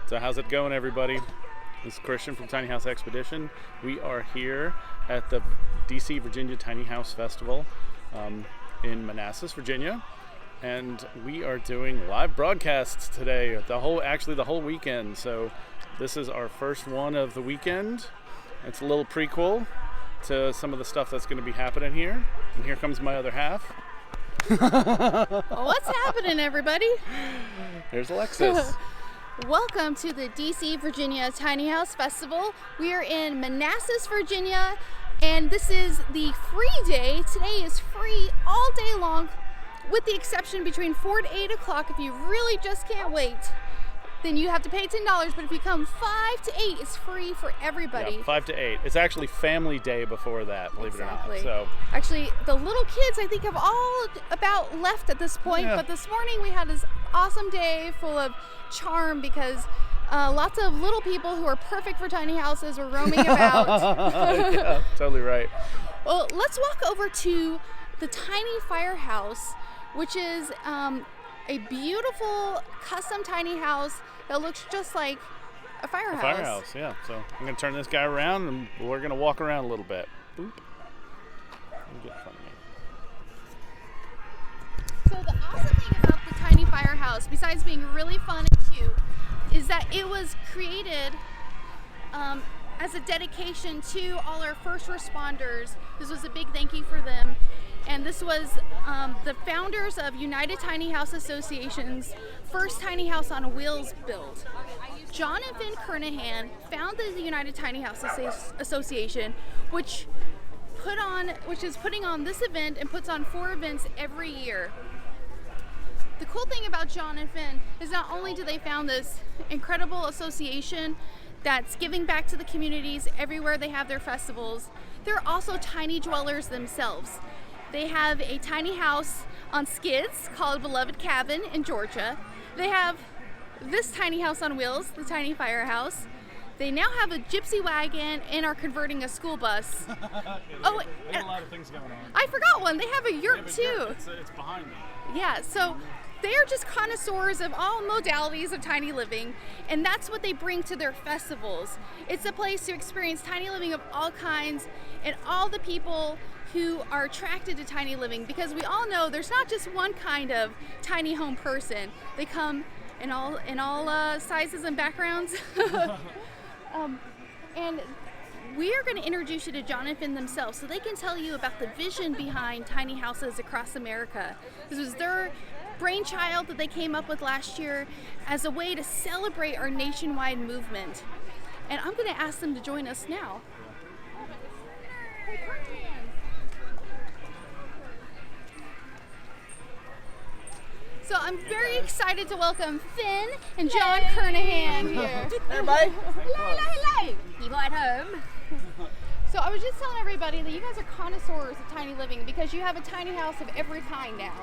So how's it going, everybody? This is Christian from Tiny House Expedition. We are here at the DC, Virginia Tiny House Festival in Manassas, Virginia. And we are doing live broadcasts today, the whole weekend. So this is our first one of the weekend. It's a little prequel to some of the stuff that's going to be happening here. And here comes my other half. What's happening, everybody? There's Alexis. Welcome to the DC, Virginia Tiny House Festival. We are in Manassas, Virginia, and this is the free day. Today is free all day long, with the exception between 4 to 8 o'clock. If you really just can't wait, then you have to pay $10. But if you come 5 to 8, it's free for everybody. Yeah, 5 to 8. It's actually family day before that, believe it or not. So actually, the little kids, I think, have all about left at this point. Yeah. But this morning we had this awesome day full of charm because lots of little people who are perfect for tiny houses were roaming about. Yeah, totally right. Well, let's walk over to the Tiny Firehouse, which is a beautiful custom tiny house that looks just like a firehouse. A firehouse, yeah. So I'm going to turn this guy around and we're going to walk around a little bit. Boop. Let me get in front of me. So the awesome thing about the Tiny Firehouse, besides being really fun and cute, is that it was created as a dedication to all our first responders. This was a big thank you for them. And this was the founders of United Tiny House Association's first tiny house on wheels build. John and Finn Kernahan founded the United Tiny House Association, which is putting on this event and puts on 4 events every year. The cool thing about John and Finn is not only do they found this incredible association that's giving back to the communities everywhere they have their festivals, they're also tiny dwellers themselves. They have a tiny house on skids called Beloved Cabin in Georgia. They have this tiny house on wheels, the Tiny Firehouse. They now have a gypsy wagon and are converting a school bus. They have a lot of things going on. I forgot one. They have a yurt too. It's behind me. Yeah, so they are just connoisseurs of all modalities of tiny living, and that's what they bring to their festivals. It's a place to experience tiny living of all kinds and all the people who are attracted to tiny living, because we all know there's not just one kind of tiny home person. They come in all sizes and backgrounds. And we are going to introduce you to John and Finn themselves so they can tell you about the vision behind tiny houses across America. This was their brainchild that they came up with last year as a way to celebrate our nationwide movement. And I'm going to ask them to join us now. So I'm very excited to welcome Finn and John Kernahan here. Hey, everybody. Hello. You at home? So I was just telling everybody that you guys are connoisseurs of tiny living because you have a tiny house of every kind now.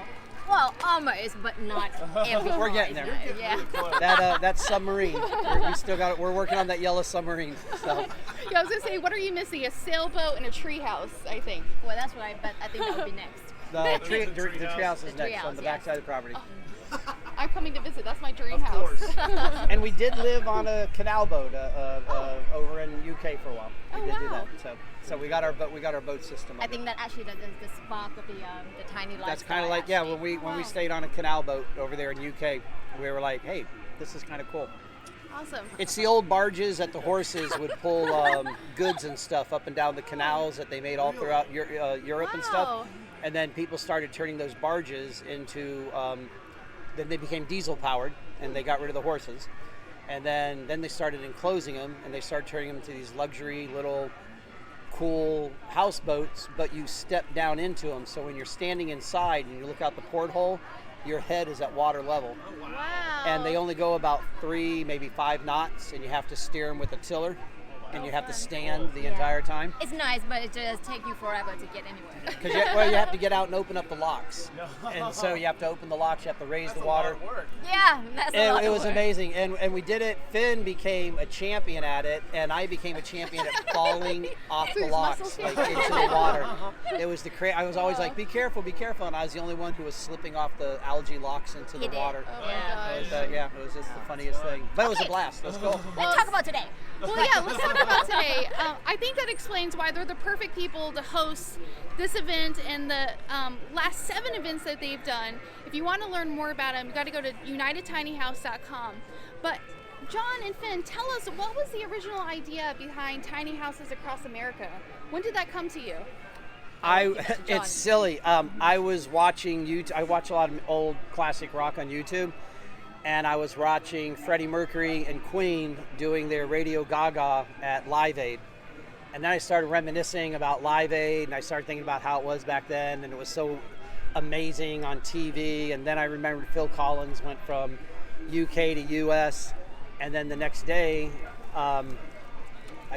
Well, almost, but not every. We're getting there. Yeah. That submarine. We still got it. We're working on that yellow submarine. So. Yeah, I was gonna say, what are you missing? A sailboat and a treehouse, I think. Well, that's what I think that would be next. The treehouse is next on the backside of the property. I'm coming to visit. That's my dream house. And we did live on a canal boat over in UK for a while. We did do that. So we got our boat system. I think that actually the spark of the tiny lifestyle. That's kind of like when we stayed on a canal boat over there in UK, we were like, hey, this is kind of cool. Awesome. It's the old barges that the horses would pull goods and stuff up and down the canals that they made all throughout Europe and stuff. And then people started turning those barges into, then they became diesel powered and they got rid of the horses. And then they started enclosing them and they started turning them into these luxury little cool houseboats, but you step down into them. So when you're standing inside and you look out the porthole, your head is at water level. Wow. And they only go about 3, maybe 5 knots and you have to steer them with a tiller. and you have to stand the entire time. It's nice, but it just takes you forever to get anywhere. Because you have to get out and open up the locks, and so you have to open the locks. You have to raise the water. Yeah, that's a lot It of was work. amazing, and we did it. Finn became a champion at it, and I became a champion at falling off the locks like into the water. It was I was always like, be careful, and I was the only one who was slipping off the algae locks into the did. water. Oh my gosh. It was just the funniest thing. But it was a blast. Let's go. Let's talk about today. Well, yeah, let's talk about today. I think that explains why they're the perfect people to host this event and the last 7 events that they've done. If you want to learn more about them, you got to go to unitedtinyhouse.com. But John and Finn, tell us, what was the original idea behind tiny houses across America? When did that come to you? It's silly. I was watching YouTube. I watch a lot of old classic rock on YouTube, and I was watching Freddie Mercury and Queen doing their Radio Gaga at Live Aid. And then I started reminiscing about Live Aid, and I started thinking about how it was back then, and it was so amazing on TV. And then I remembered Phil Collins went from UK to US, and then the next day, I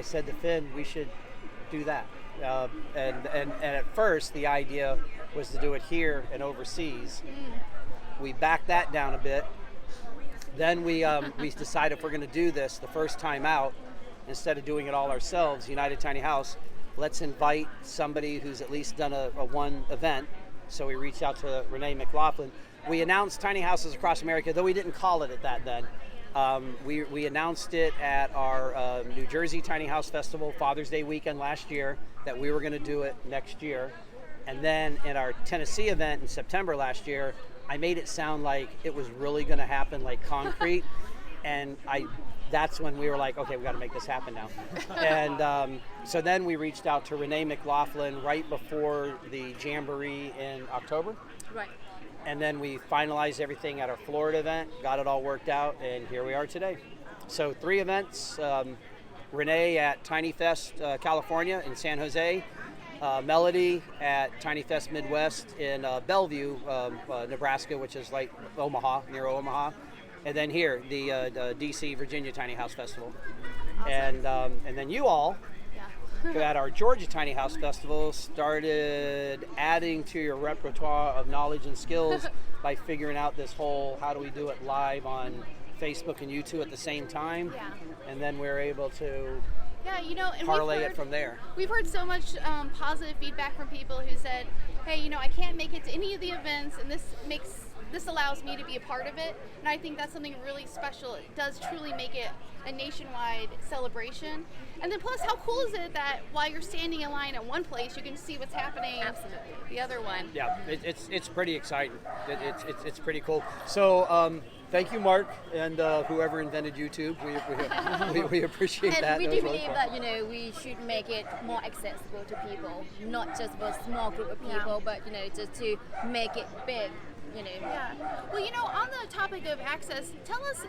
said to Finn, we should do that. And at first, the idea was to do it here and overseas. We backed that down a bit. Then we decided if we're going to do this the first time out, instead of doing it all ourselves, United Tiny House, let's invite somebody who's at least done a one event. So we reached out to Renee McLaughlin. We announced tiny houses across America, though we didn't call it at that then. We announced it at our New Jersey Tiny House Festival Father's Day weekend last year that we were going to do it next year. And then in our Tennessee event in September last year, I made it sound like it was really going to happen, like concrete. And that's when we were like, okay, we got to make this happen now. And so then we reached out to Renee McLaughlin right before the Jamboree in October. Right. And then we finalized everything at our Florida event, got it all worked out, and here we are today. So 3 events, Renee at TinyFest California in San Jose, Melody at TinyFest MidWest in Bellevue, Nebraska, which is like Omaha, near Omaha. And then here, the DC, Virginia Tiny House Festival. And then you all, at our Georgia Tiny House Festival, started adding to your repertoire of knowledge and skills by figuring out this whole, how do we do it live on Facebook and YouTube at the same time? Yeah. And then we're able to And parlay it from there. We've heard so much positive feedback from people who said, hey, I can't make it to any of the events, and this allows me to be a part of it. And I think that's something really special. It does truly make it a nationwide celebration. And then plus, how cool is it that while you're standing in line at one place, you can see what's happening at the other one? Yeah, it's pretty exciting. It's pretty cool. So thank you, Mark, and whoever invented YouTube. We appreciate And that. we That do was really believe fun. that we should make it more accessible to people, not just for a small group of people, but just to make it big. Yeah. Well, on the topic of access, tell us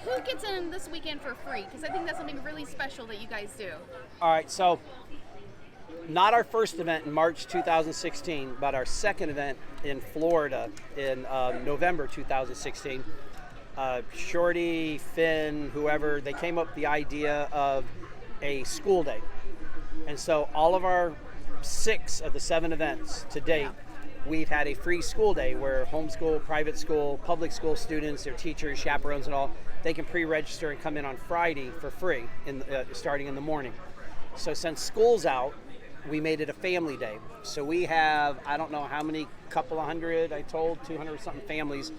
who gets in this weekend for free, because I think that's something really special that you guys do. All right, so not our first event in March 2016, but our second event in Florida in November 2016. Shorty, Finn, whoever, they came up with the idea of a school day. And so all of our 6 of the 7 events to date, we've had a free school day where homeschool, private school, public school students, their teachers, chaperones and all, they can pre-register and come in on Friday for free, starting in the morning. So since school's out, we made it a family day. So we have, I don't know how many, couple of hundred, I told 200 something families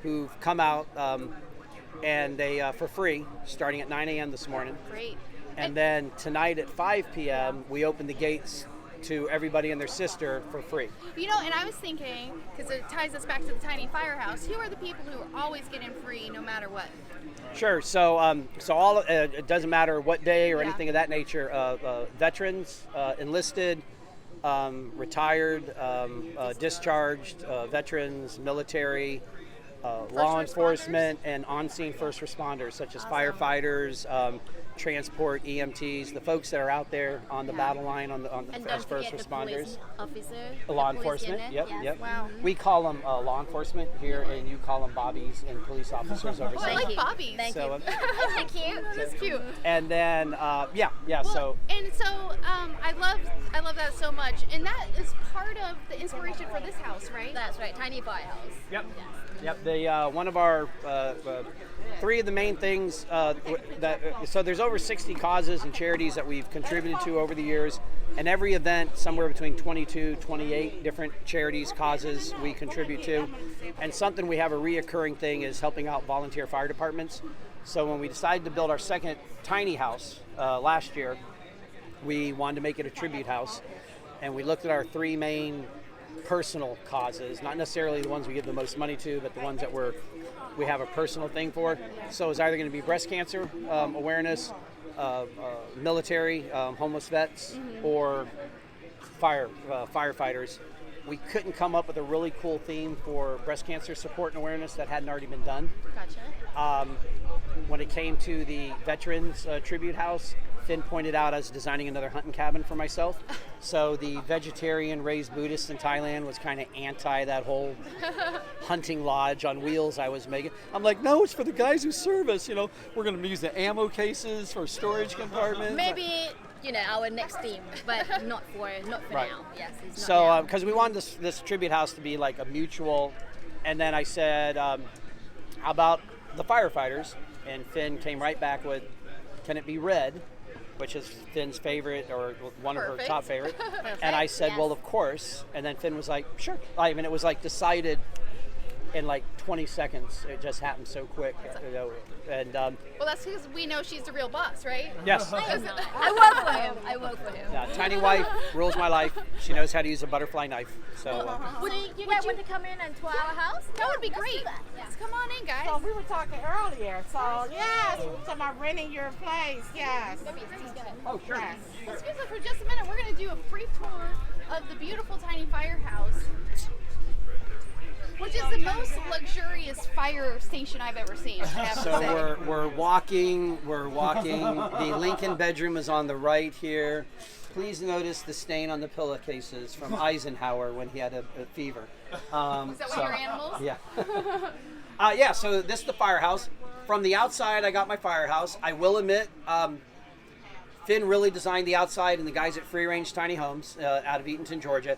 who've come out and they for free, starting at 9 a.m. this morning. Great. And then tonight at 5 p.m., we open the gates to everybody and their sister for free. And I was thinking, because it ties us back to the Tiny Firehouse, who are the people who always get in free no matter what? Sure. So all it doesn't matter what day or anything of that nature. Veterans, enlisted, retired, discharged, veterans, military, law enforcement, and on-scene first responders such as firefighters, transport, EMTs, the folks that are out there on the battle line, on the And as don't first forget responders. the police officer. Law the police enforcement, unit. yep, Yes. yep. Wow. We call them law enforcement here, and you call them bobbies and police officers over Oh, I there. like you. bobbies. Thank So, you. Thank you. That's cute. And then, yeah, Well, so and so I love that so much, and that is part of the inspiration for this house, right? That's right. Tiny Firehouse. Yep. Yes. Yep. The one of our three of the main things so there's over 60 causes and charities that we've contributed to over the years, and every event somewhere between 22, 28 different charities, causes we contribute to, and something we have a reoccurring thing is helping out volunteer fire departments. So when we decided to build our second tiny house last year, we wanted to make it a tribute house, and we looked at our three main personal causes, not necessarily the ones we give the most money to, but the ones that we have a personal thing for. So it's either going to be breast cancer awareness, military, homeless vets, or firefighters. We couldn't come up with a really cool theme for breast cancer support and awareness that hadn't already been done. Gotcha. When it came to the Veterans Tribute House, Finn pointed out I was designing another hunting cabin for myself. So the vegetarian raised Buddhist in Thailand was kind of anti that whole hunting lodge on wheels I was making. I'm like, no, it's for the guys who serve us. You know, we're going to use the ammo cases for storage compartments. Maybe our next theme, but not for Right. now. Yes. It's not So, now. because we wanted this tribute house to be like a mutual, and then I said, how about the firefighters? And Finn came right back with, can it be red? Which is Finn's favorite, or one of her Perfect. top favorite. And I said, Yes. well, of course. And then Finn was like, sure. I mean, it was like decided in like 20 seconds. It just happened so quick. You know, and Well, that's because we know she's the real boss, right? yes. I am not. I work for him. I work for him. Yeah, tiny wife rules my life. She knows how to use a butterfly knife. So Would you guys want to come in and tour our house? That would be Let's do great. that. Let's come on in, guys. So we were talking earlier. So yes, we were talking about renting your place. Yes. oh, sure. Yes. Excuse me for just a minute. We're going to do a brief tour of the beautiful tiny firehouse, which is the most luxurious fire station I've ever seen. I have to So say. we're walking. The Lincoln bedroom is on the right here. Please notice the stain on the pillowcases from Eisenhower when he had a fever. Is that one of your animals? Yeah. Yeah, so this is the firehouse. From the outside, I got my firehouse. I will admit, Finn really designed the outside, and the guys at Free Range Tiny Homes out of Eatonton, Georgia,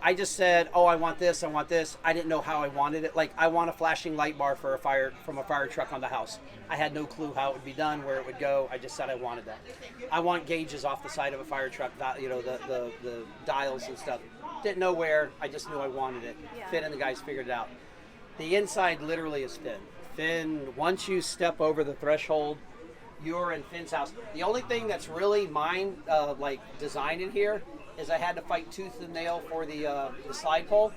I just said, oh, I want this, I want this. I didn't know how I wanted it. Like, I want a flashing light bar from a fire truck on the house. I had no clue how it would be done, where it would go. I just said I wanted that. I want gauges off the side of a fire truck, the dials and stuff. Didn't know where, I just knew I wanted it. Yeah. Finn and the guys figured it out. The inside literally is Finn. Finn, once you step over the threshold, you're in Finn's house. The only thing that's really mine, designed in here, is I had to fight tooth and nail for the slide pole.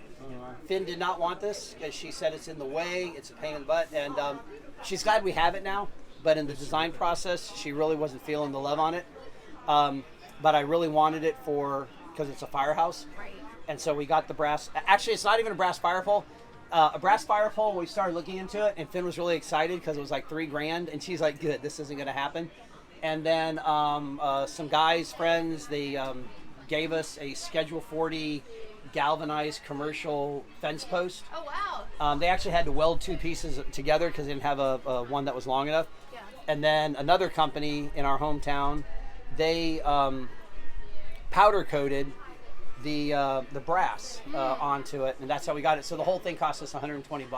Finn did not want this because she said it's in the way, it's a pain in the butt, and she's glad we have it now. But in the design process, she really wasn't feeling the love on it. But I really wanted it because it's a firehouse. Right. And so we got the brass. Actually, it's not even a brass fire pole. A brass fire pole. We started looking into it, and Finn was really excited because it was like $3,000, and she's like, "Good, this isn't going to happen." And then some guys, friends, they gave us a Schedule 40 galvanized commercial fence post. Oh, wow. They actually had to weld two pieces together because they didn't have a one that was long enough. Yeah. And then another company in our hometown, they powder coated the brass onto it, and that's how we got it. So the whole thing cost us $120.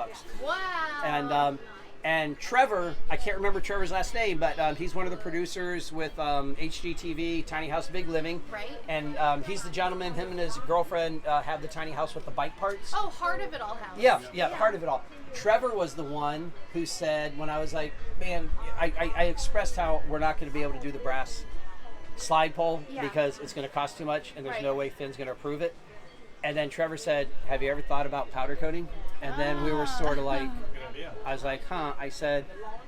Wow. And Trevor, I can't remember Trevor's last name, but he's one of the producers with HGTV, Tiny House Big Living. Right. And he's the gentleman, him and his girlfriend have the tiny house with the bike parts. Oh, Heart of It All House. Yeah, part of it all. Trevor was the one who said, when I was like, man, I expressed how we're not going to be able to do the brass slide pole because it's going to cost too much and there's no way Finn's going to approve it. And then Trevor said, have you ever thought about powder coating? And then we were sort of like, I was like, huh. I said,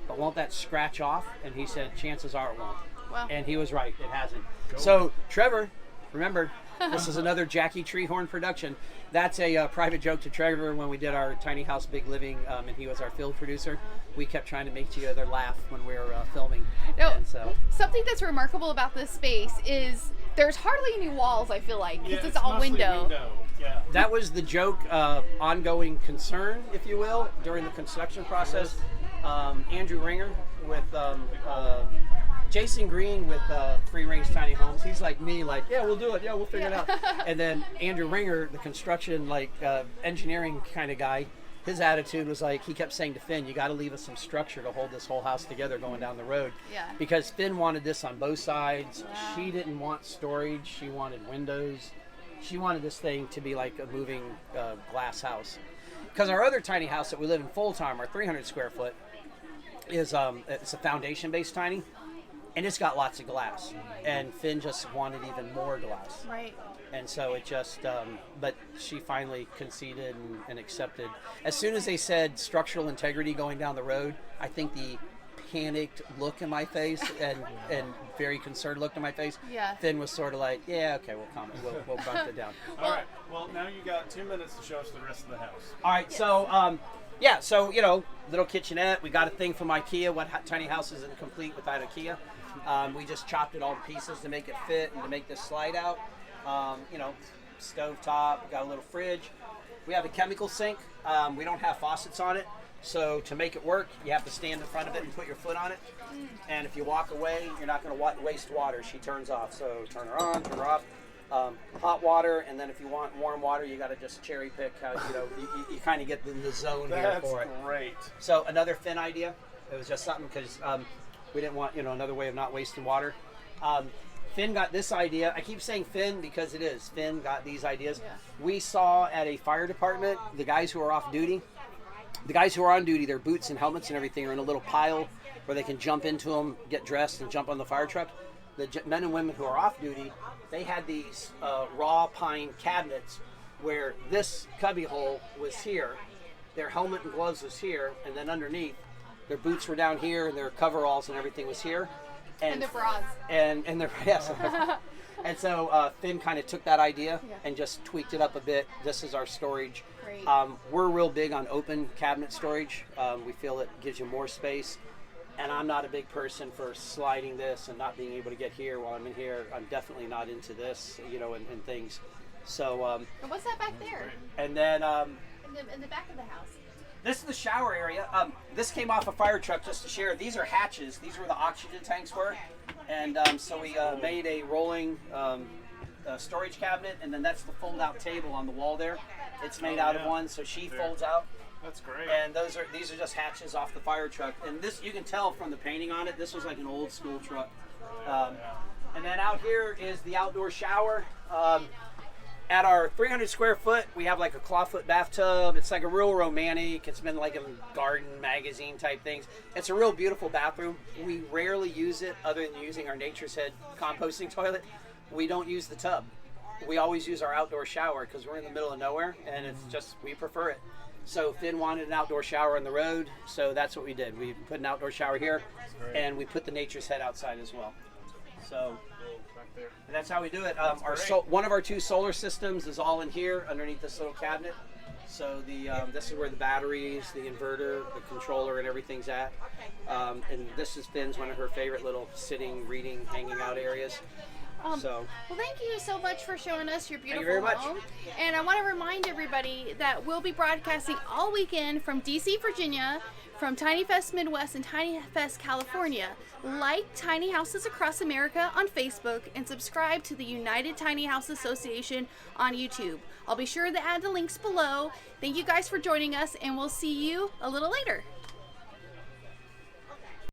but won't that scratch off? And he said, chances are it won't. Wow. And he was right. It hasn't. So Trevor remember, this is another Jackie Treehorn production. That's a private joke to Trevor when we did our Tiny House Big Living, and he was our field producer. We kept trying to make each other laugh when we were filming. No, And so, something that's remarkable about this space is there's hardly any walls, I feel like, because Yeah, it's all mostly window. Yeah. that was the joke, ongoing concern, if you will, during the construction process. Andrew Ringer with Jason Green with Free Range Tiny Homes. He's like me, like, yeah, we'll do it. Yeah, we'll figure it out. And then Andrew Ringer, the construction, engineering kind of guy, his attitude was like, he kept saying to Finn, you got to leave us some structure to hold this whole house together going down the road. Yeah. Because Finn wanted this on both sides. Wow. She didn't want storage. She wanted windows. She wanted this thing to be like a moving glass house. Because our other tiny house that we live in full time, our 300 square foot, is it's a foundation based tiny, and it's got lots of glass. And Finn just wanted even more glass. Right. And so it just, but she finally conceded and accepted. As soon as they said structural integrity going down the road, I think the panicked look in my face and very concerned look in my face, Yeah. Finn was sort of like, yeah, okay, we'll comment. We'll bump it down. All right. Well, now you got 2 minutes to show us the rest of the house. All right, so, so, little kitchenette. We got a thing from IKEA. What tiny house isn't complete without IKEA? We just chopped it all to pieces to make it fit and to make this slide out. Stove top, got a little fridge. We have a chemical sink. We don't have faucets on it. So to make it work, you have to stand in front of it and put your foot on it. And if you walk away, you're not going to waste water. She turns off. So turn her on, turn her off. Hot water, and then if you want warm water, you got to just cherry pick how, you kind of get in the zone here for it. That's great. So another Finn idea. It was just something because we didn't want, another way of not wasting water. Finn got this idea. I keep saying Finn because it is. Finn got these ideas. Yeah. We saw at a fire department, the guys who are off duty, the guys who are on duty, their boots and helmets and everything are in a little pile where they can jump into them, get dressed, and jump on the fire truck. The men and women who are off duty, they had these raw pine cabinets where this cubby hole was here, their helmet and gloves was here, and then underneath, their boots were down here, and their coveralls and everything was here. And the bras. And their, yes. And so Finn kind of took that idea and just tweaked it up a bit. This is our storage. Great. We're real big on open cabinet storage. We feel it gives you more space. And I'm not a big person for sliding this and not being able to get here while I'm in here. I'm definitely not into this, and things. So. And what's that back there? And then. In the back of the house. This is the shower area. This came off a fire truck, just to share. These are hatches. These are where the oxygen tanks were. And so we made a rolling storage cabinet, and then that's the fold-out table on the wall there. It's made out of one, so she folds out. That's great. And these are just hatches off the fire truck. And this, you can tell from the painting on it, this was like an old school truck. And then out here is the outdoor shower. At our 300 square foot, we have like a clawfoot bathtub. It's like a real romantic. It's been like a garden magazine type things. It's a real beautiful bathroom. We rarely use it other than using our Nature's Head composting toilet. We don't use the tub. We always use our outdoor shower because we're in the middle of nowhere, and it's just, we prefer it. So Finn wanted an outdoor shower on the road, so that's what we did. We put an outdoor shower here, and we put the Nature's Head outside as well. So. And that's how we do it. One of our 2 solar systems is all in here underneath this little cabinet. So this is where the batteries, the inverter, the controller, and everything's at. And this is Finn's, one of her favorite little sitting, reading, hanging out areas. Well, thank you so much for showing us your beautiful very much. home. And I want to remind everybody that we'll be broadcasting all weekend from DC, Virginia, from TinyFest MidWest and TinyFest California. Like Tiny Houses Across America on Facebook and subscribe to the United Tiny House Association on YouTube. I'll be sure to add the links below. Thank you guys for joining us, and we'll see you a little later.